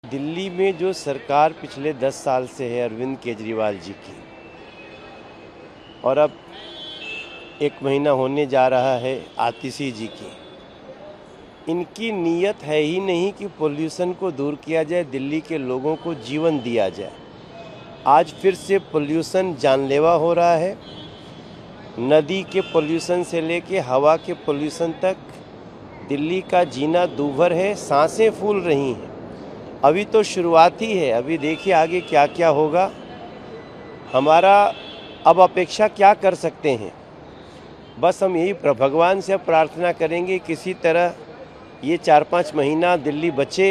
दिल्ली में जो सरकार पिछले 10 साल से है अरविंद केजरीवाल जी की, और अब 1 महीना होने जा रहा है आतिशी जी की, इनकी नीयत है ही नहीं कि पोल्यूशन को दूर किया जाए, दिल्ली के लोगों को जीवन दिया जाए। आज फिर से पोल्यूशन जानलेवा हो रहा है। नदी के पोल्यूशन से लेके हवा के पोल्यूशन तक दिल्ली का जीना दूभर है, सांसें फूल रही हैं। अभी तो शुरुआत ही है, अभी देखिए आगे क्या क्या होगा। हमारा अब अपेक्षा क्या कर सकते हैं, बस हम यही भगवान से प्रार्थना करेंगे किसी तरह ये 4-5 महीना दिल्ली बचे।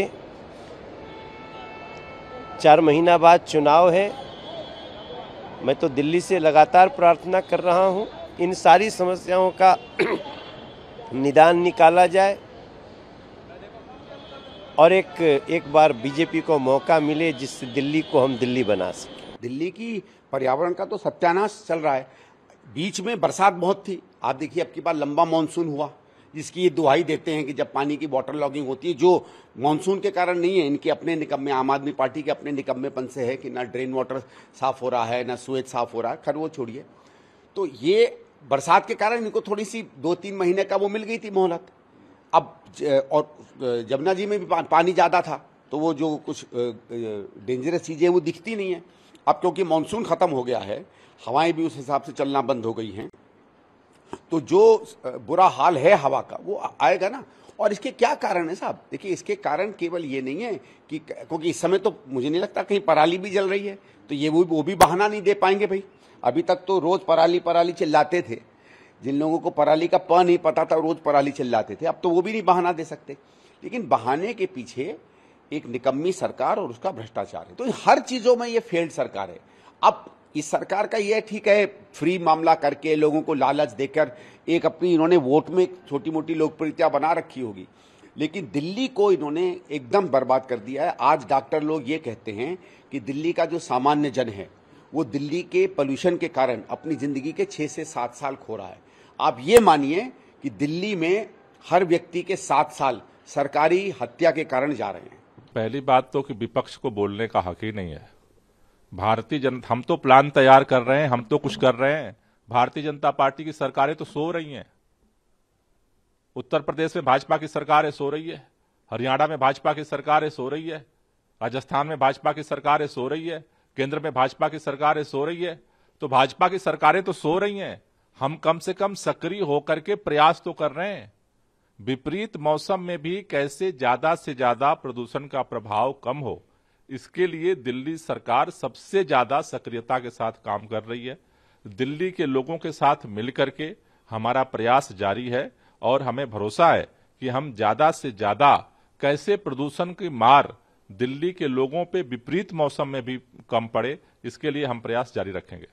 4 महीना बाद चुनाव है। मैं तो दिल्ली से लगातार प्रार्थना कर रहा हूँ इन सारी समस्याओं का निदान निकाला जाए और एक बार बीजेपी को मौका मिले जिससे दिल्ली को हम दिल्ली बना सकें। दिल्ली की पर्यावरण का तो सत्यानाश चल रहा है। बीच में बरसात बहुत थी, आप देखिए अब की बार लंबा मानसून हुआ, जिसकी ये दुहाई देते हैं कि जब पानी की वाटर लॉगिंग होती है, जो मानसून के कारण नहीं है, इनके अपने निकम्मे, आम आदमी पार्टी के अपने निकम्मेपन से है कि ना ड्रेन वाटर साफ हो रहा है, ना सुएज साफ हो रहा है। खैर वो छोड़िए, तो ये बरसात के कारण इनको थोड़ी सी 2-3 महीने का वो मिल गई थी मोहलत। अब और जमुना जी में भी पानी ज़्यादा था, तो वो जो कुछ डेंजरस चीज़ें वो दिखती नहीं है। अब क्योंकि मानसून ख़त्म हो गया है, हवाएं भी उस हिसाब से चलना बंद हो गई हैं, तो जो बुरा हाल है हवा का वो आएगा ना। और इसके क्या कारण है साहब? देखिए, इसके कारण केवल ये नहीं है कि क्योंकि इस समय तो मुझे नहीं लगता कहीं पराली भी जल रही है, तो ये वो भी बहाना नहीं दे पाएंगे भाई। अभी तक तो रोज़ पराली पराली चिल्लाते थे, जिन लोगों को पराली का प नहीं पता था रोज़ पराली चिल्लाते थे, अब तो वो भी नहीं बहाना दे सकते। लेकिन बहाने के पीछे एक निकम्मी सरकार और उसका भ्रष्टाचार है। तो हर चीज़ों में ये फेल्ड सरकार है। अब इस सरकार का ये ठीक है, फ्री मामला करके लोगों को लालच देकर एक अपनी इन्होंने वोट में छोटी मोटी लोकप्रियता बना रखी होगी, लेकिन दिल्ली को इन्होंने एकदम बर्बाद कर दिया है। आज डॉक्टर लोग ये कहते हैं कि दिल्ली का जो सामान्य जन है वो दिल्ली के पोल्यूशन के कारण अपनी ज़िंदगी के 6 से 7 साल खो रहा है। आप ये मानिए कि दिल्ली में हर व्यक्ति के 7 साल सरकारी हत्या के कारण जा रहे हैं। पहली बात तो कि विपक्ष को बोलने का हक ही नहीं है। भारतीय जनता, हम तो प्लान तैयार कर रहे हैं, हम तो कुछ कर रहे हैं। भारतीय जनता पार्टी की सरकारें तो सो रही हैं। उत्तर प्रदेश में भाजपा की सरकारें सो रही है, हरियाणा में भाजपा की सरकारें सो रही है, राजस्थान में भाजपा की सरकारें सो रही है, केंद्र में भाजपा की सरकारें सो रही है। तो भाजपा की सरकारें तो सो रही हैं, हम कम से कम सक्रिय होकर के प्रयास तो कर रहे हैं। विपरीत मौसम में भी कैसे ज्यादा से ज्यादा प्रदूषण का प्रभाव कम हो, इसके लिए दिल्ली सरकार सबसे ज्यादा सक्रियता के साथ काम कर रही है। दिल्ली के लोगों के साथ मिलकर के हमारा प्रयास जारी है और हमें भरोसा है कि हम ज्यादा से ज्यादा कैसे प्रदूषण की मार दिल्ली के लोगों पे विपरीत मौसम में भी कम पड़े, इसके लिए हम प्रयास जारी रखेंगे।